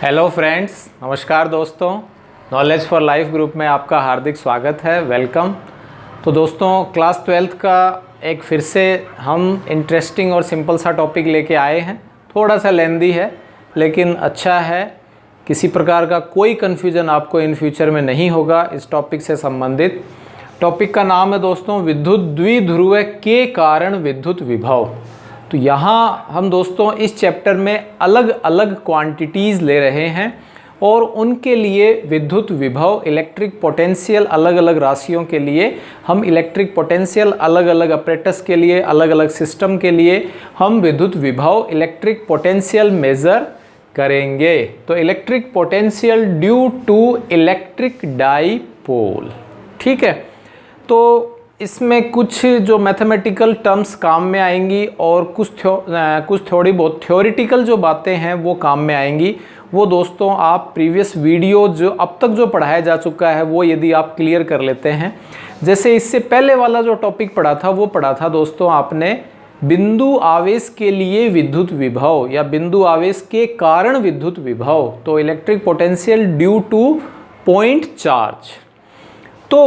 Hello friends, नमस्कार दोस्तों। Knowledge for life group में आपका हार्दिक स्वागत है, वेलकम। तो दोस्तों, क्लास 12th का एक फिर से हम इंटरेस्टिंग और सिंपल सा टॉपिक लेके आए हैं। थोड़ा सा लेंदी है लेकिन अच्छा है। किसी प्रकार का कोई कन्फ्यूजन आपको इन फ्यूचर में नहीं होगा इस टॉपिक से संबंधित। टॉपिक का नाम है दोस्तों विद्युत द्विध्रुव के कारण विद्युत विभव। तो यहाँ हम दोस्तों इस चैप्टर में अलग अलग क्वांटिटीज़ ले रहे हैं और उनके लिए विद्युत विभव, इलेक्ट्रिक पोटेंशियल, अलग अलग राशियों के लिए हम इलेक्ट्रिक पोटेंशियल, अलग अलग अपरेटस के लिए, अलग अलग सिस्टम के लिए हम विद्युत विभव, इलेक्ट्रिक पोटेंशियल मेज़र करेंगे। तो electric potential due to electric dipole, ठीक है। तो इसमें कुछ जो मैथमेटिकल टर्म्स काम में आएंगी और कुछ थोड़ी बहुत थ्योरेटिकल जो बातें हैं वो काम में आएंगी। वो दोस्तों आप प्रीवियस वीडियो जो अब तक जो पढ़ाया जा चुका है वो यदि आप क्लियर कर लेते हैं, जैसे इससे पहले वाला जो टॉपिक पढ़ा था वो पढ़ा था दोस्तों आपने बिंदु आवेश के लिए विद्युत विभव या बिंदु आवेश के कारण विद्युत विभव। तो electric potential due two point charge. तो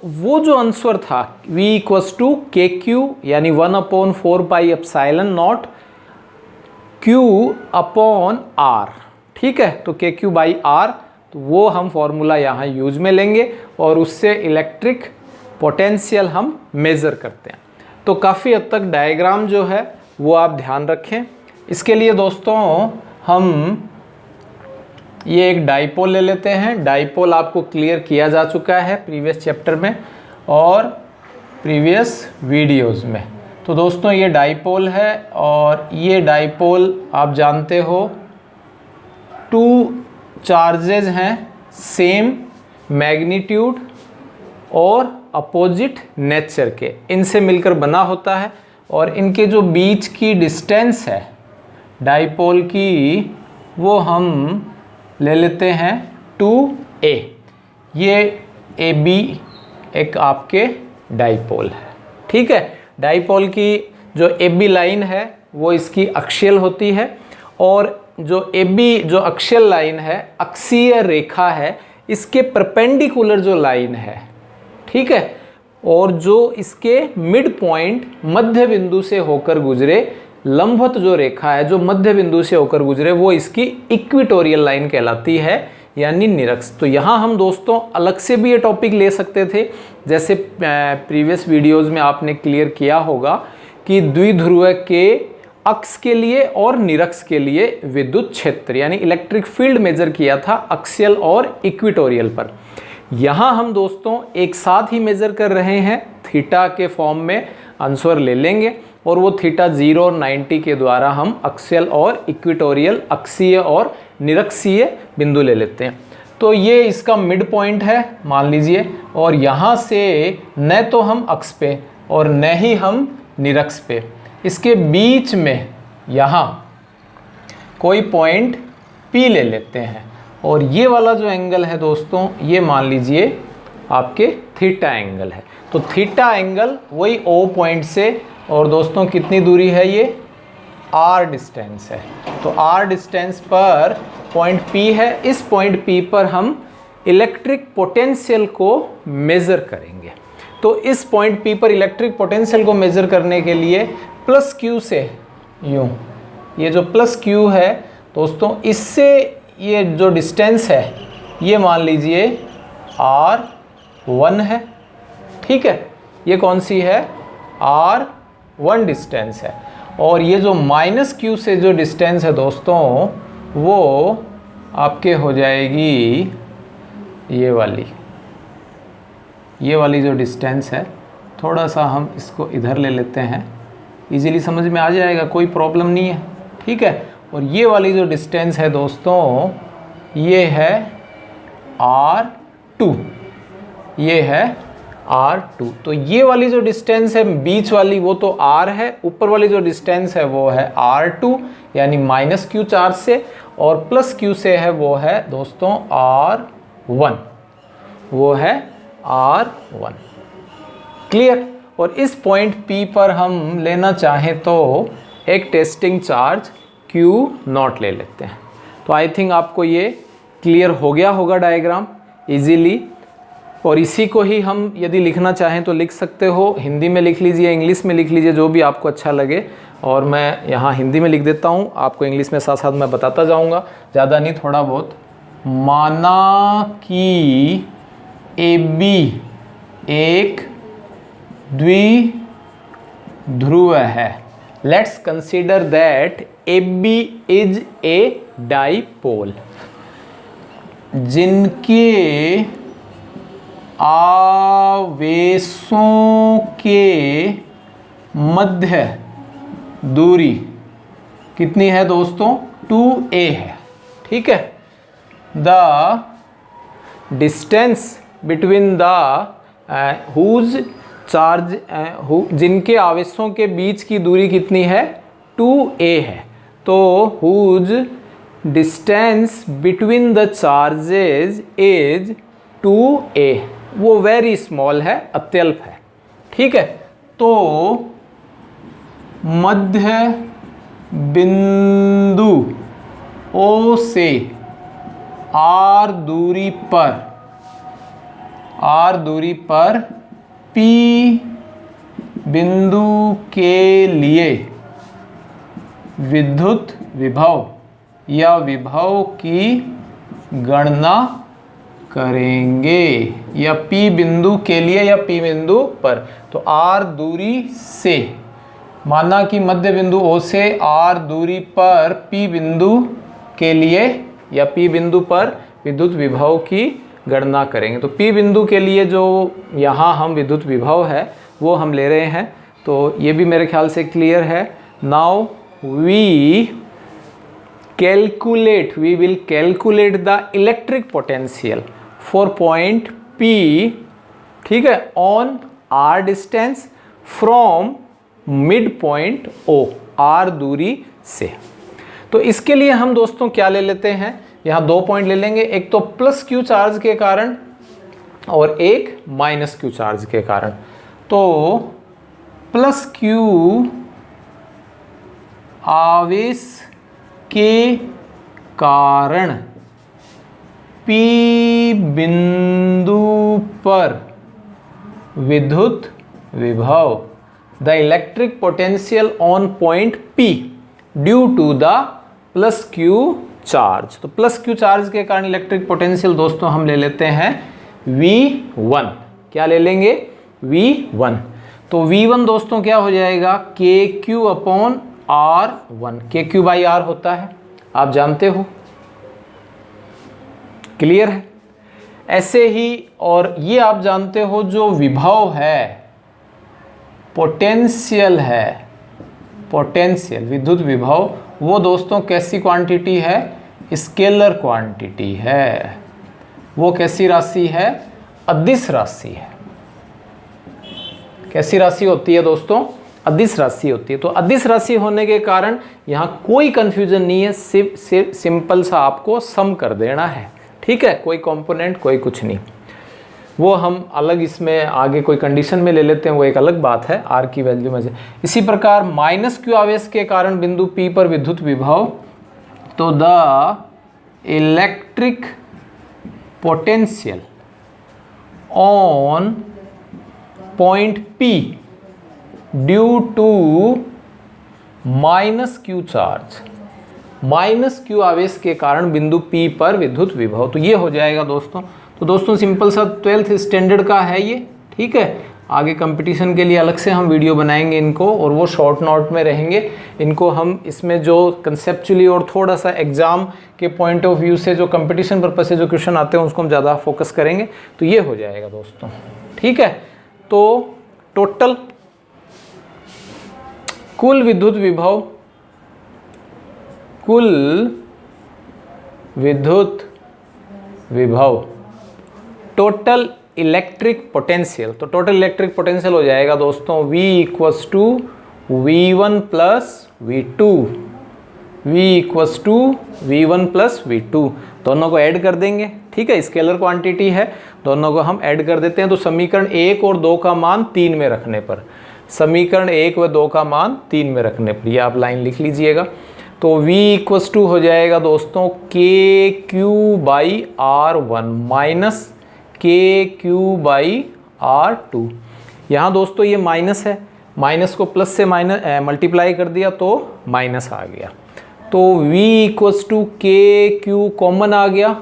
वो जो आंसर था V = KQ यानी 1/4πε0 Q/R, ठीक है। तो KQ/R, तो वो हम फॉर्मूला यहाँ यूज में लेंगे और उससे इलेक्ट्रिक पोटेंशियल हम मेज़र करते हैं। तो काफ़ी हद तक डायग्राम जो है वो आप ध्यान रखें। इसके लिए दोस्तों हम ये एक डाइपोल ले लेते हैं। डाइपोल आपको क्लियर किया जा चुका है प्रीवियस चैप्टर में और प्रीवियस वीडियोस में। तो दोस्तों ये डाइपोल है और ये डाइपोल आप जानते हो 2 चार्जेज हैं सेम मैग्नीट्यूड और अपोजिट नेचर के, इनसे मिलकर बना होता है और इनके जो बीच की डिस्टेंस है डाइपोल की वो हम ले लेते हैं 2a। ये AB एक आपके डाइपोल है, ठीक है। डाइपोल की जो AB लाइन है वो इसकी अक्षीय होती है और जो AB जो अक्षीय लाइन है, अक्षीय रेखा है, इसके परपेंडिकुलर जो लाइन है, ठीक है। और जो इसके मिड पॉइंट मध्य बिंदु से होकर गुजरे, लंबवत जो रेखा है जो मध्य बिंदु से होकर गुजरे, वो इसकी इक्वेटोरियल लाइन कहलाती है यानी निरक्ष। तो यहाँ हम दोस्तों अलग से भी ये टॉपिक ले सकते थे, जैसे प्रीवियस वीडियोस में आपने क्लियर किया होगा कि द्विध्रुव के अक्ष के लिए और निरक्ष के लिए विद्युत क्षेत्र यानी इलेक्ट्रिक फील्ड मेजर किया था एक्सियल और इक्वेटोरियल पर। यहाँ हम दोस्तों एक साथ ही मेजर कर रहे हैं, थीटा के फॉर्म में आंसर ले लेंगे और वो थीटा 0 और 90 के द्वारा हम एक्सियल और इक्वेटोरियल, अक्षीय और निरक्षीय बिंदु ले लेते हैं। तो ये इसका मिड पॉइंट है मान लीजिए, और यहाँ से न तो हम अक्ष पे और न ही हम निरक्ष पे, इसके बीच में यहाँ कोई पॉइंट P ले लेते हैं और ये वाला जो एंगल है दोस्तों ये मान लीजिए आपके थीटा एंगल है। तो थीटा एंगल वही O पॉइंट से, और दोस्तों कितनी दूरी है ये R डिस्टेंस है। तो R डिस्टेंस पर पॉइंट P है, इस पॉइंट P पर हम इलेक्ट्रिक पोटेंशियल को मेज़र करेंगे। तो इस पॉइंट P पर इलेक्ट्रिक पोटेंशियल को मेज़र करने के लिए प्लस Q से यूँ, ये जो प्लस Q है दोस्तों, इससे ये जो डिस्टेंस है ये मान लीजिए R1 है, ठीक है। ये कौन सी है? R1 डिस्टेंस है। और ये जो माइनस Q से जो डिस्टेंस है दोस्तों वो आपके हो जाएगी ये वाली जो डिस्टेंस है। थोड़ा सा हम इसको इधर ले लेते हैं, इजीली समझ में आ जाएगा, कोई प्रॉब्लम नहीं है, ठीक है। और ये वाली जो डिस्टेंस है दोस्तों ये है R2, ये है R2। तो ये वाली जो डिस्टेंस है बीच वाली वो तो R है, ऊपर वाली जो डिस्टेंस है वो है R2 यानी माइनस Q चार्ज से, और प्लस Q से है वो है दोस्तों R1, वो है R1, क्लियर। और इस पॉइंट P पर हम लेना चाहें तो एक टेस्टिंग चार्ज Q0 ले लेते हैं। तो आई थिंक आपको ये क्लियर हो गया होगा डायग्राम इजीली। और इसी को ही हम यदि लिखना चाहें तो लिख सकते हो, हिंदी में लिख लीजिए, इंग्लिश में लिख लीजिए, जो भी आपको अच्छा लगे। और मैं यहाँ हिंदी में लिख देता हूँ, आपको इंग्लिश में साथ साथ मैं बताता जाऊँगा, ज़्यादा नहीं थोड़ा बहुत। माना कि AB एक द्विध्रुव है। Let's consider that AB is a dipole जिनके आवेशों के मध्य दूरी कितनी है दोस्तों? 2a है। ठीक है। The distance between the whose charge जिनके आवेशों के बीच की दूरी कितनी है? 2a है। तो whose distance between the charges is 2a, वो वेरी स्मॉल है, अत्यल्प है। ठीक है। तो मध्य बिंदु O से R दूरी पर P बिंदु के लिए विद्युत विभव या विभव की गणना करेंगे, या P बिंदु के लिए या P बिंदु पर। तो R दूरी से, माना कि मध्य बिंदु O से R दूरी पर P बिंदु के लिए या P बिंदु पर विद्युत विभव की गणना करेंगे। तो P बिंदु के लिए जो यहाँ हम विद्युत विभव है वो हम ले रहे हैं। तो ये भी मेरे ख्याल से क्लियर है। Now we will calculate the electric potential for point P, ठीक है, on R distance from mid point O, R दूरी से। तो इसके लिए हम दोस्तों क्या ले लेते हैं, यहाँ 2 पॉइंट ले लेंगे, एक तो प्लस Q चार्ज के कारण और एक माइनस Q चार्ज के कारण। तो प्लस Q आवेश के कारण P बिंदु पर विद्युत विभव, the electric potential on point P due to the plus Q charge. तो प्लस Q चार्ज के कारण इलेक्ट्रिक पोटेंशियल दोस्तों हम ले लेते हैं V1। क्या ले लेंगे? V1। तो V1 दोस्तों क्या हो जाएगा? KQ upon R1। KQ by R होता है, आप जानते हो, क्लियर है। ऐसे ही और ये आप जानते हो जो विभव है, पोटेंशियल है, पोटेंशियल विद्युत विभव, वो दोस्तों कैसी क्वांटिटी है? स्केलर क्वांटिटी है। वो कैसी राशि है? अदिश राशि है। कैसी राशि होती है दोस्तों? अदिश राशि होती है। तो अदिश राशि होने के कारण यहाँ कोई कंफ्यूजन नहीं है, सिर्फ सिंपल सा आपको सम कर देना है। ठीक है, कोई कंपोनेंट कोई कुछ नहीं, वो हम अलग इसमें आगे कोई कंडीशन में ले लेते हैं, वो एक अलग बात है, R की वैल्यू में से। इसी प्रकार माइनस Q आवेश के कारण बिंदु P पर विद्युत विभव, तो the electric potential on point P due to minus Q charge, minus Q आवेश के कारण बिंदु P पर विद्युत विभव। तो ये हो जाएगा दोस्तों। तो दोस्तों सिंपल सा 12th स्टैंडर्ड का है ये। ठीक है, आगे कंपटीशन के लिए अलग से हम वीडियो बनाएंगे इनको, और वो शॉर्ट नोट में रहेंगे। इनको हम इसमें जो कंसेप्चुअली और थोड़ा सा एग्जाम के पॉइंट ऑफ व्यू से जो कंपटीशन पर्पस से जो क्वेश्चन आते हैं उसको हम ज़्यादा फोकस करेंगे। तो ये हो जाएगा दोस्तों। ठीक है, तो टोटल कुल विद्युत विभव, कुल विद्युत विभव, टोटल इलेक्ट्रिक पोटेंशियल, तो टोटल इलेक्ट्रिक पोटेंशियल हो जाएगा दोस्तों V equals to V1 plus V2, V equals to V1 plus V2। दोनों को ऐड कर देंगे, ठीक है, स्केलर क्वांटिटी है, दोनों को हम ऐड कर देते हैं। तो समीकरण 1 और 2 का मान 3 में रखने पर, समीकरण 1 व 2 का मान 3 में रखने पर, ये आप लाइन लिख लीजिएगा। तो v इक्वस टू हो जाएगा दोस्तों के क्यू बाई R1 माइनस के क्यू बाई R2। यहाँ दोस्तों ये माइनस है, माइनस को प्लस से माइनस मल्टीप्लाई कर दिया तो माइनस आ गया। तो v इक्वस टू के क्यू कॉमन आ गया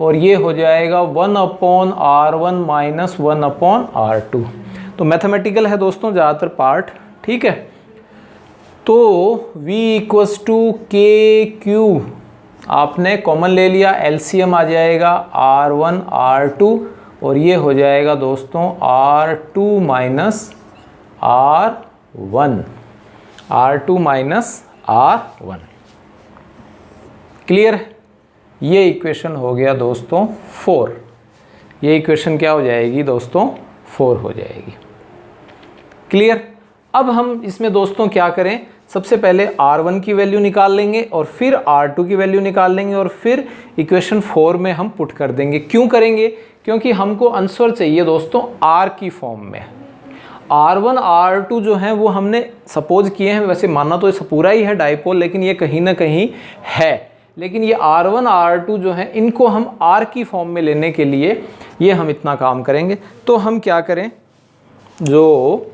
और ये हो जाएगा 1/R1 माइनस 1/R2। तो मैथमेटिकल है दोस्तों ज़्यादातर पार्ट, ठीक है। तो v इक्वस टू के क्यू आपने कॉमन ले लिया, एलसीएम आ जाएगा R1 R2 और ये हो जाएगा दोस्तों R2 minus R1, R2 minus R1। Clear है? ये इक्वेशन हो गया दोस्तों 4। ये इक्वेशन क्या हो जाएगी दोस्तों 4 हो जाएगी। क्लियर? अब हम इसमें दोस्तों क्या करें, सबसे पहले R1 की वैल्यू निकाल लेंगे और फिर R2 की वैल्यू निकाल लेंगे और फिर इक्वेशन 4 में हम पुट कर देंगे। क्यों करेंगे? क्योंकि हमको आंसर चाहिए दोस्तों R की फॉर्म में। R1 R2 जो हैं वो हमने सपोज किए हैं, वैसे मानना तो ये पूरा ही है डाइपोल, लेकिन ये कहीं ना कहीं है। लेकिन ये R1 R2 जो हैं इनको हम R की फॉर्म में लेने के लिए ये हम इतना काम करेंगे। तो हम क्या करें, जो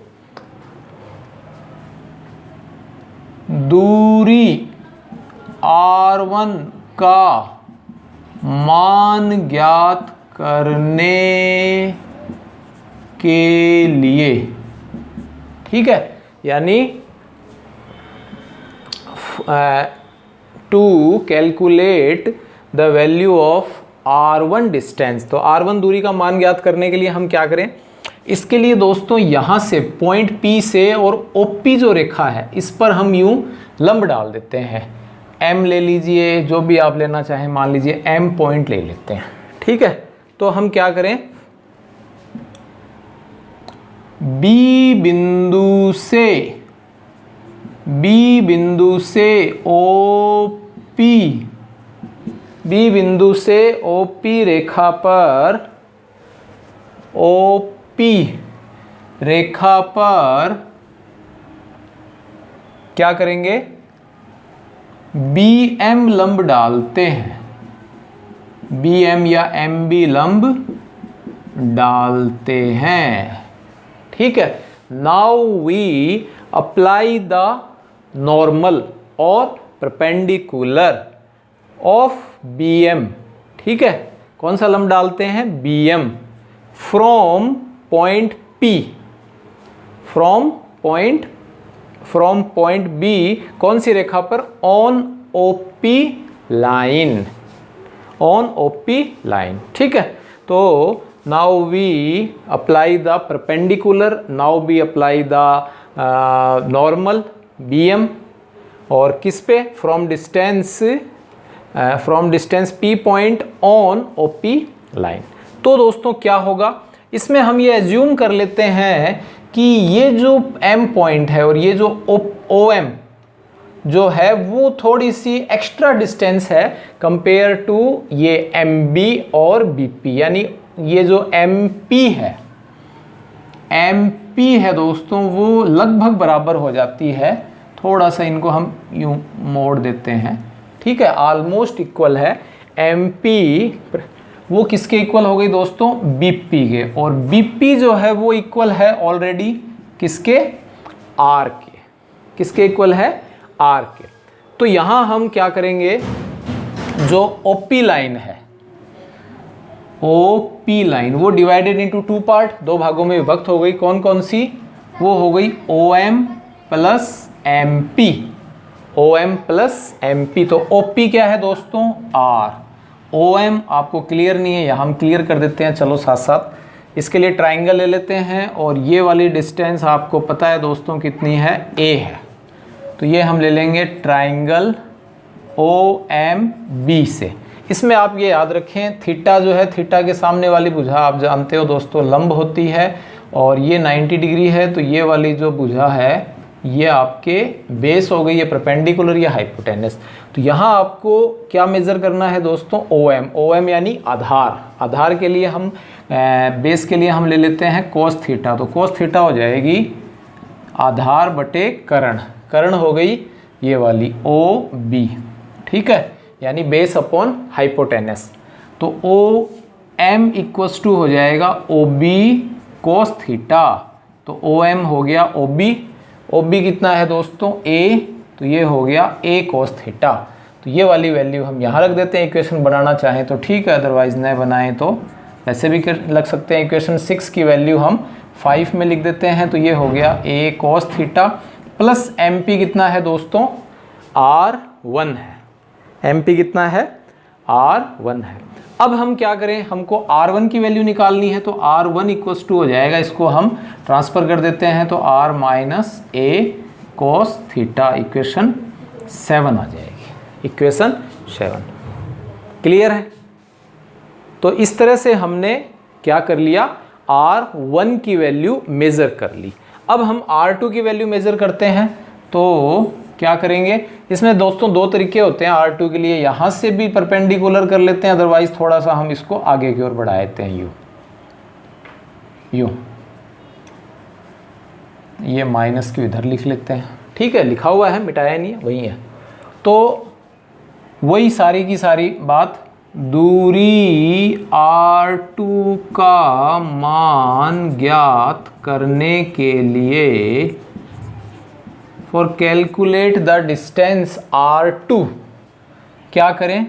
दूरी R1 का मान ज्ञात करने के लिए, ठीक है, यानी to calculate the value of R1 distance. तो R1 दूरी का मान ज्ञात करने के लिए हम क्या करें, इसके लिए दोस्तों यहाँ से पॉइंट P से और OP जो रेखा है इस पर हम यूं लंब डाल देते हैं। M ले लीजिए, जो भी आप लेना चाहें, मान लीजिए M पॉइंट ले लेते हैं, ठीक है। तो हम क्या करें, B बिंदु से OP रेखा पर क्या करेंगे, BM लंब डालते हैं, BM या MB लंब डालते हैं, ठीक है। Now we apply the normal और परपेंडिकुलर ऑफ BM, ठीक है। कौन सा लंब डालते हैं, BM फ्रॉम पॉइंट B, कौन सी रेखा पर, ऑन OP लाइन, ठीक है। तो now we apply the perpendicular, now we apply the normal BM और किस पे, from distance P point on OP line. तो दोस्तों क्या होगा, इसमें हम ये एज्यूम कर लेते हैं कि ये जो M पॉइंट है और ये जो OM जो है वो थोड़ी सी एक्स्ट्रा डिस्टेंस है कंपेयर टू ये MB और BP, यानी ये जो MP है दोस्तों वो लगभग बराबर हो जाती है। थोड़ा सा इनको हम यूं मोड़ देते हैं, ठीक है, ऑलमोस्ट इक्वल है। MP वो किसके इक्वल हो गई दोस्तों, BP के, और BP जो है वो इक्वल है ऑलरेडी किसके, R के। किसके इक्वल है, R के। तो यहाँ हम क्या करेंगे, जो OP लाइन है, OP लाइन वो डिवाइडेड इनटू 2 पार्ट, 2 भागों में विभक्त हो गई। कौन कौन सी, वो हो गई OM plus MP, OM plus MP। तो OP क्या है दोस्तों, R। OM आपको क्लियर नहीं है, यहाँ हम क्लियर कर देते हैं, चलो साथ साथ। इसके लिए ट्राइंगल ले लेते हैं और ये वाली डिस्टेंस आपको पता है दोस्तों कितनी है, A है। तो ये हम ले लेंगे ट्राइंगल OMB से। इसमें आप ये याद रखें, थीटा जो है, थीटा के सामने वाली भुजा आप जानते हो दोस्तों लंब होती है और ये 90 डिग्री है, तो ये वाली जो भुजा है ये आपके बेस हो गई, ये परपेंडिकुलर, ये हाइपोटेनस। तो यहाँ आपको क्या मेज़र करना है दोस्तों, OM। OM यानी आधार। आधार के लिए हम बेस के लिए हम ले लेते हैं cos थीटा। तो cos थीटा हो जाएगी आधार बटे कर्ण। कर्ण हो गई ये वाली OB, ठीक है, यानी बेस अपॉन हाइपोटेनस। तो OM इक्वल्स टू हो जाएगा OB cos थीटा। तो OM हो गया OB। OB कितना है दोस्तों, A, तो ये हो गया A cos थीटा। तो ये वाली वैल्यू हम यहाँ रख देते हैं। इक्वेशन बनाना चाहें तो ठीक है, अदरवाइज न बनाएं तो ऐसे भी लग सकते हैं। इक्वेशन 6 की वैल्यू हम 5 में लिख देते हैं। तो ये हो गया A cos theta plus MP कितना है दोस्तों, R1 है। MP कितना है, R1 है। अब हम क्या करें, हमको R1 की वैल्यू निकालनी है। तो R1 इक्वल्स टू हो जाएगा, इसको हम ट्रांसफ़र कर देते हैं। तो R minus A cos theta, equation 7 आ जाएगी। इक्वेशन 7 क्लियर है। तो इस तरह से हमने क्या कर लिया, R1 की वैल्यू मेज़र कर ली। अब हम R2 की वैल्यू मेज़र करते हैं। तो क्या करेंगे, इसमें दोस्तों दो तरीके होते हैं R2 के लिए। यहाँ से भी परपेंडिकुलर कर लेते हैं, अदरवाइज थोड़ा सा हम इसको आगे की ओर बढ़ा देते हैं। यूँ ये माइनस की इधर लिख लेते हैं, ठीक है, लिखा हुआ है, मिटाया नहीं है, वही है। तो वही सारी की सारी बात, दूरी R2 का मान ज्ञात करने के लिए for calculate the distance R2 क्या करें,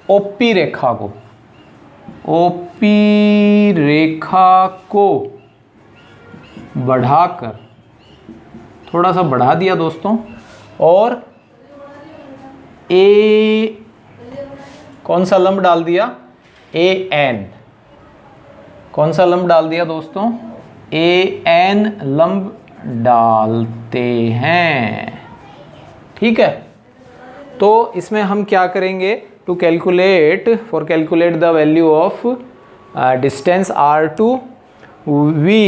OP रेखा को बढ़ाकर, थोड़ा सा बढ़ा दिया दोस्तों, और A कौन सा लंब डाल दिया, AN। कौन सा लंब डाल दिया दोस्तों, AN लंब डालते हैं, ठीक है। तो इसमें हम क्या करेंगे, to calculate, for calculate the value of distance R2 we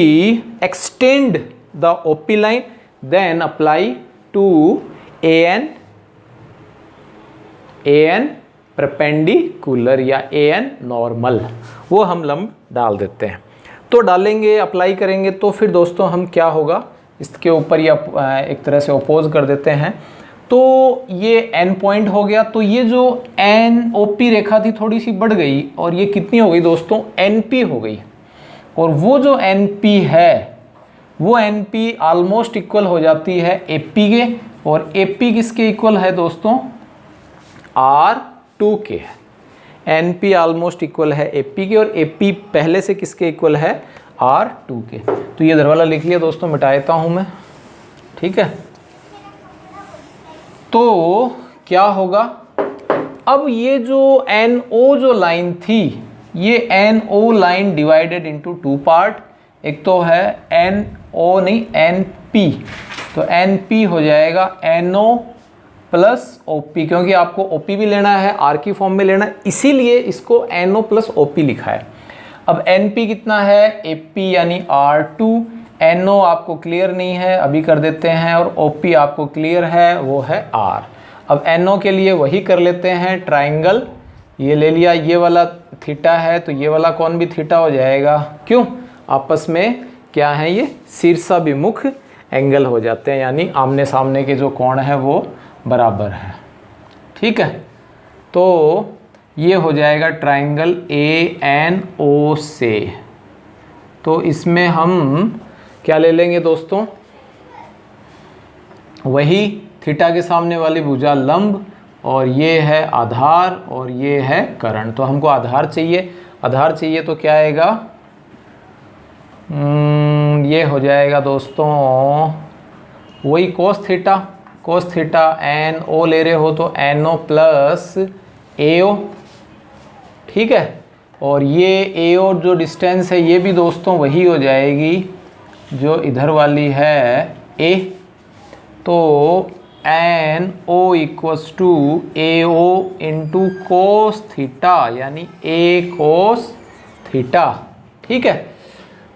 extend the OP line, then apply to AN perpendicular या AN normal, वो हम लंब डाल देते हैं। तो डालेंगे, अप्लाई करेंगे, तो फिर दोस्तों हम क्या होगा, इसके ऊपर या एक तरह से अपोज कर देते हैं। तो ये N पॉइंट हो गया। तो ये जो NOP रेखा थी थोड़ी सी बढ़ गई, और ये कितनी हो गई दोस्तों, NP हो गई। और वो जो NP है, वो NP ऑलमोस्ट इक्वल हो जाती है AP के, और AP किसके इक्वल है दोस्तों, R2 के। NP ऑलमोस्ट इक्वल है AP के, और AP पहले से किसके इक्वल है, R2 के। तो ये इधर वाला लिख लिया दोस्तों, मिटा देता हूँ मैं, ठीक है। तो क्या होगा, अब ये जो NO जो लाइन थी, ये NO line divided into 2 part. एक तो है NO नहीं NP, तो NP हो जाएगा NO प्लस OP, क्योंकि आपको OP भी लेना है, R की फॉर्म में लेना है, इसीलिए इसको NO प्लस OP लिखा है। अब NP कितना है, AP यानी R2। NO आपको क्लियर नहीं है, अभी कर देते हैं, और OP आपको क्लियर है, वो है R। अब NO के लिए वही कर लेते हैं, ट्राइंगल ये ले लिया, ये वाला थीटा है, तो ये वाला कौन भी थीटा हो जाएगा। क्यों, आपस में क्या है, ये शीर्षाभिमुख एंगल हो जाते हैं, यानी आमने सामने के जो कोण है वो बराबर है, ठीक है। तो ये हो जाएगा ट्राइंगल ANO से। तो इसमें हम क्या ले लेंगे दोस्तों, वही थीटा के सामने वाली भुजा लंब, और ये है आधार, और ये है कर्ण। तो हमको आधार चाहिए, आधार चाहिए तो क्या आएगा, ये हो जाएगा दोस्तों वही cos थीटा NO ले रहे हो तो NO प्लस AO, ठीक है। और ये AO जो डिस्टेंस है, ये भी दोस्तों वही हो जाएगी जो इधर वाली है A। तो NO equals to AO into cos theta, यानी A कोस थीटा, ठीक है।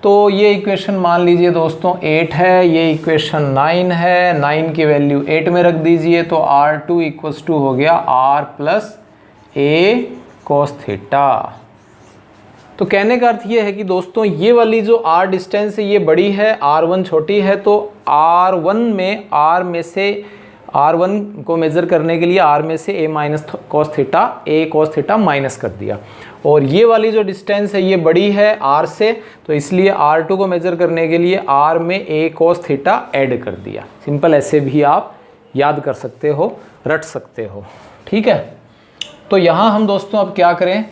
तो ये इक्वेशन मान लीजिए दोस्तों 8 है, ये इक्वेशन 9 है, 9 की वैल्यू 8 में रख दीजिए, तो R2 इक्वल्स टू हो गया R प्लस ए कॉस थीटा। तो कहने का अर्थ ये है कि दोस्तों ये वाली जो R डिस्टेंस है ये बड़ी है, R1 छोटी है, तो R में R1 को मेज़र करने के लिए R में से ए माइनस कॉस थीटा माइनस कर दिया। और ये वाली जो डिस्टेंस है ये बड़ी है R से, तो इसलिए R2 को मेज़र करने के लिए R में ए कॉस थीटा ऐड कर दिया। सिंपल, ऐसे भी आप याद कर सकते हो, रट सकते हो। ठीक है, तो यहाँ हम दोस्तों अब क्या करें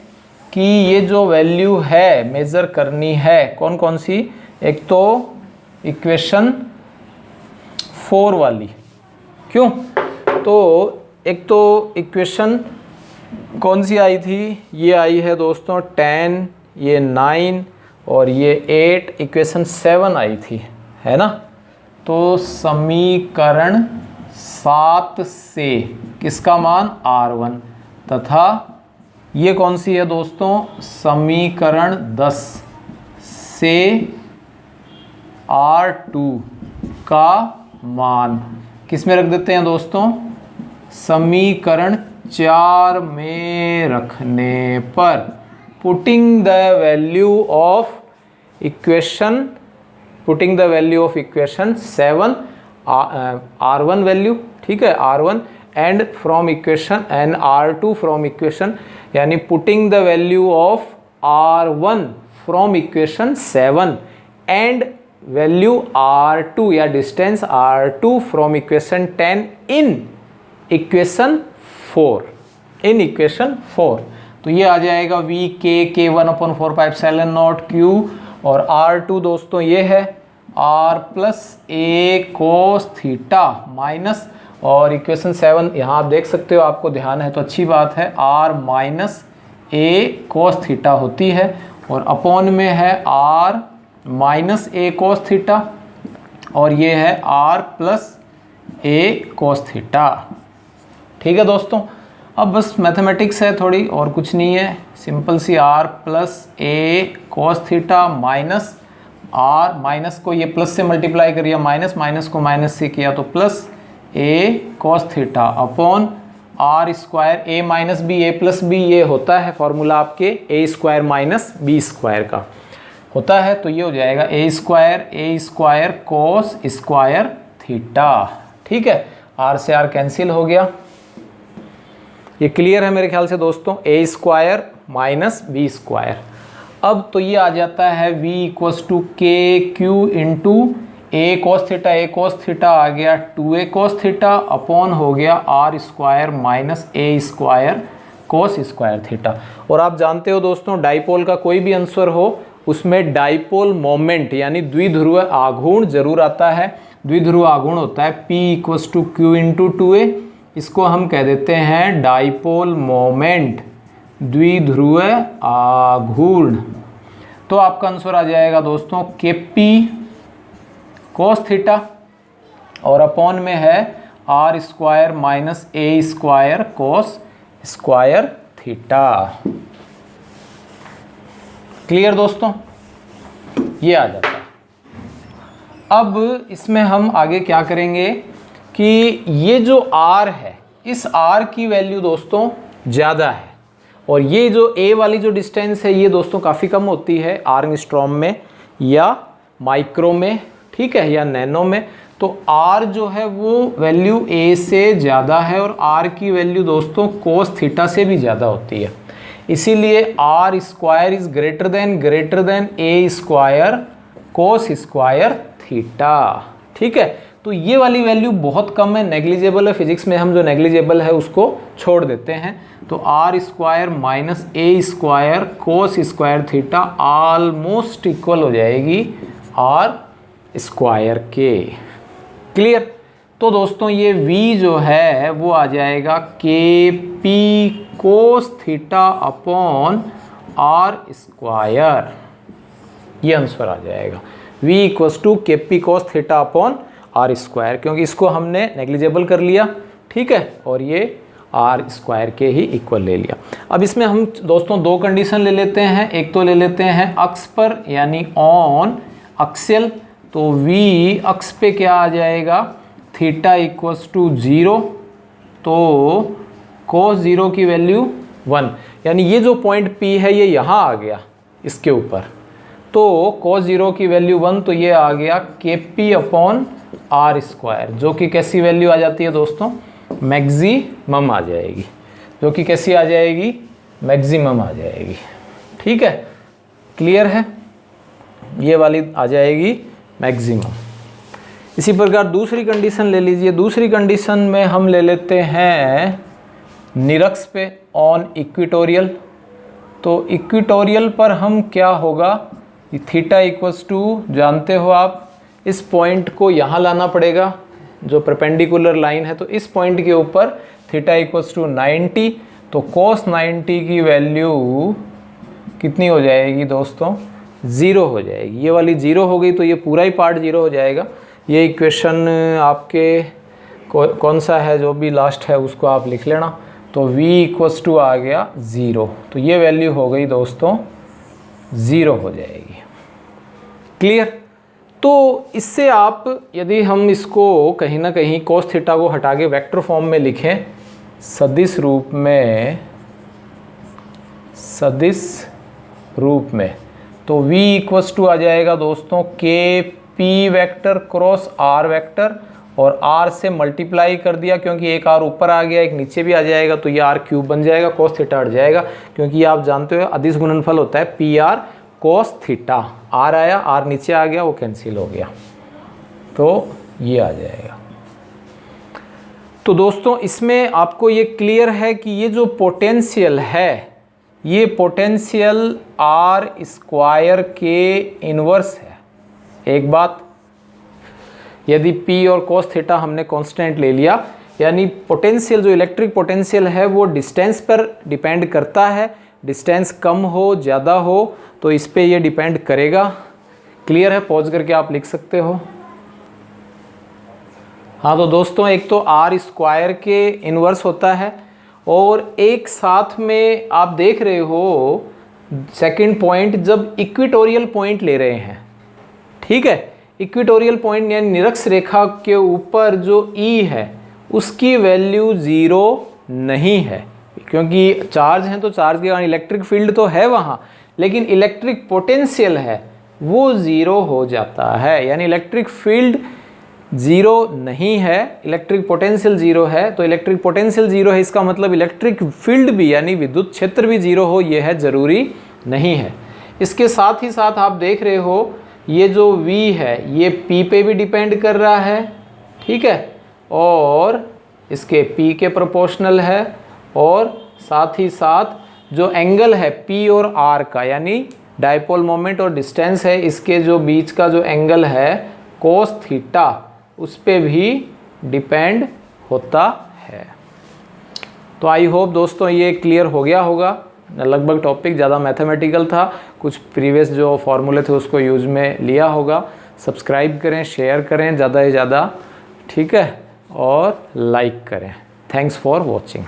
कि ये जो वैल्यू है मेज़र करनी है कौन कौन सी, एक तो इक्वेशन 4 वाली, क्यों, तो एक तो इक्वेशन कौन सी आई थी, ये आई है दोस्तों 10, ये 9 और ये 8, इक्वेशन 7 आई थी, है ना। तो समीकरण 7 से किसका मान R1 तथा ये कौन सी है दोस्तों, समीकरण 10 से R2 का मान किस में रख देते हैं दोस्तों, समीकरण 4 में रखने पर putting the value of equation 7 R1 value, ठीक है, R1 and from equation and R2 from equation, यानी putting the value of R1 from equation 7 and value R2 या distance R2 from equation 10 in equation 4। तो ये आ जाएगा V K 1/4πε0 Q और R2 दोस्तों ये है R plus A cos theta minus, और इक्वेशन 7 यहाँ आप देख सकते हो, आपको ध्यान है तो अच्छी बात है, R माइनस ए कोस थीटा होती है और अपॉन में है R माइनस ए कोस थीटा और ये है R plus A cos theta. ठीक है दोस्तों, अब बस मैथमेटिक्स है थोड़ी और कुछ नहीं है, सिंपल सी R plus A cos theta minus R, minus को ये प्लस से मल्टीप्लाई करिए, माइनस को माइनस से किया तो plus A cos theta upon R square A minus B, A plus B ये होता है फॉर्मूला आपके A square minus B square का होता है, तो ये हो जाएगा A square cos square theta. ठीक है, R से R कैंसिल हो गया, ये क्लियर है मेरे ख्याल से दोस्तों, ए स्क्वायर माइनस बी स्क्वायर। अब तो ये आ जाता है V इक्वल्स टू के क्यू इंटू ए कोस थीटा आ गया 2a कोस थीटा अपॉन हो गया R square minus A square cos square theta. और आप जानते हो दोस्तों, डाइपोल का कोई भी आंसर हो उसमें डाइपोल मोमेंट यानी द्विध्रुव आघूर्ण जरूर आता है। द्विध्रुव आघूर्ण होता है P equals to Q into 2a, इसको हम कह देते हैं डाइपोल मोमेंट, द्विध्रुव आघूर्ण। तो आपका आंसर आ जाएगा दोस्तों के पी कोस थीटा और अपॉन में है R square minus A square cos square theta. Clear दोस्तों, ये आ जाता है। अब इसमें हम आगे क्या करेंगे कि ये जो R है, इस R की वैल्यू दोस्तों ज़्यादा है और ये जो A वाली जो डिस्टेंस है ये दोस्तों काफ़ी कम होती है आर्मस्ट्रॉन्ग में या माइक्रो में, ठीक है, या नैनो में। तो R जो है वो वैल्यू A से ज़्यादा है और R की वैल्यू दोस्तों कोस थीटा से भी ज़्यादा होती है, इसीलिए R square is greater than A square cos square theta. ठीक है, तो ये वाली वैल्यू बहुत कम है, नेग्लिजिबल है, फिजिक्स में हम जो नेग्लिजिबल है उसको छोड़ देते हैं। तो R square minus A square cos square theta almost equal हो जाएगी R स्क्वायर के। क्लियर, तो दोस्तों ये V जो है वो आ जाएगा के P cos theta upon R square, ये आंसर आ जाएगा V इक्वल्स टू के P cos theta upon R square, क्योंकि इसको हमने नेग्लिजिबल कर लिया, ठीक है, और ये आर स्क्वायर के ही इक्वल ले लिया। अब इसमें हम दोस्तों दो कंडीशन ले लेते हैं। एक तो ले लेते हैं अक्ष पर यानी ऑन अक्सियल, तो v अक्ष पे क्या आ जाएगा, थीटा इक्वल्स टू 0, तो cos 0 की वैल्यू 1, यानी ये जो पॉइंट P है ये यहाँ आ गया इसके ऊपर, तो cos 0 की वैल्यू 1, तो ये आ गया kp अपॉन आर स्क्वायर, जो कि कैसी वैल्यू आ जाती है दोस्तों, मैक्सिमम आ जाएगी, जो कि कैसी आ जाएगी, मैक्सिमम आ जाएगी। ठीक है, क्लियर है, ये वाली आ जाएगी मैक्सिमम। इसी प्रकार दूसरी कंडीशन ले लीजिए। दूसरी कंडीशन में हम ले लेते हैं निरक्ष पे ऑन इक्वेटोरियल, तो इक्वेटोरियल पर हम क्या होगा, थीटा इक्वल्स टू, जानते हो आप, इस पॉइंट को यहाँ लाना पड़ेगा जो परपेंडिकुलर लाइन है, तो इस पॉइंट के ऊपर थीटा इक्वल्स टू 90, तो cos 90 की वैल्यू कितनी हो जाएगी दोस्तों, 0 हो जाएगी। ये वाली 0 हो गई तो ये पूरा ही पार्ट 0 हो जाएगा। ये इक्वेशन आपके कौन सा है, जो भी लास्ट है उसको आप लिख लेना, तो v इक्वल्स टू आ गया 0, तो ये वैल्यू हो गई दोस्तों 0 हो जाएगी। क्लियर। तो इससे आप यदि हम इसको कहीं ना कहीं cos थीटा को हटा के वेक्टर फॉर्म में लिखें, सदिश रूप में, तो v इक्वल्स टू आ जाएगा दोस्तों के P vector cross R vector, और r से मल्टीप्लाई कर दिया क्योंकि एक r ऊपर आ गया एक नीचे भी आ जाएगा, तो ये r क्यूब बन जाएगा, cos थीटा हट जाएगा, क्योंकि आप जानते हो अदिश गुणनफल होता है P R cos theta, r आया r नीचे आ गया वो कैंसिल हो गया, तो ये आ जाएगा। तो दोस्तों इसमें आपको ये क्लियर है कि ये जो पोटेंशियल है ये पोटेंशियल आर स्क्वायर के इन्वर्स है। एक बात, यदि P और cos थीटा हमने कांस्टेंट ले लिया, यानी पोटेंशियल जो इलेक्ट्रिक पोटेंशियल है वो डिस्टेंस पर डिपेंड करता है, डिस्टेंस कम हो ज़्यादा हो तो इस पे ये डिपेंड करेगा। क्लियर है, पॉज करके आप लिख सकते हो। हाँ तो दोस्तों एक तो आर स्क्वायर के इन्वर्स होता है, और एक साथ में आप देख रहे हो सेकंड पॉइंट जब इक्वेटोरियल पॉइंट ले रहे हैं, ठीक है, इक्वेटोरियल पॉइंट यानी निरक्ष रेखा के ऊपर जो E है उसकी वैल्यू 0 नहीं है, क्योंकि चार्ज हैं तो चार्ज के कारण इलेक्ट्रिक फील्ड तो है वहाँ, लेकिन इलेक्ट्रिक पोटेंशियल है वो 0 हो जाता है, यानी इलेक्ट्रिक फील्ड 0 नहीं है, इलेक्ट्रिक पोटेंशियल 0 है, तो इलेक्ट्रिक पोटेंशियल 0 है इसका मतलब इलेक्ट्रिक फील्ड भी यानी विद्युत क्षेत्र भी 0 हो, यह है ज़रूरी नहीं है। इसके साथ ही साथ आप देख रहे हो ये जो V है ये P पे भी डिपेंड कर रहा है, ठीक है, और इसके P के प्रोपोर्शनल है, और साथ ही साथ जो एंगल है P और R का यानी डायपोल मोमेंट और डिस्टेंस है इसके जो बीच का जो एंगल है cos थीटा उस पे भी डिपेंड होता है। तो आई होप दोस्तों ये क्लियर हो गया होगा। लगभग टॉपिक ज़्यादा मैथमेटिकल था, कुछ प्रीवियस जो फॉर्मूले थे उसको यूज में लिया होगा। सब्सक्राइब करें, शेयर करें ज़्यादा से ज़्यादा, ठीक है, और लाइक करें। Thanks for watching.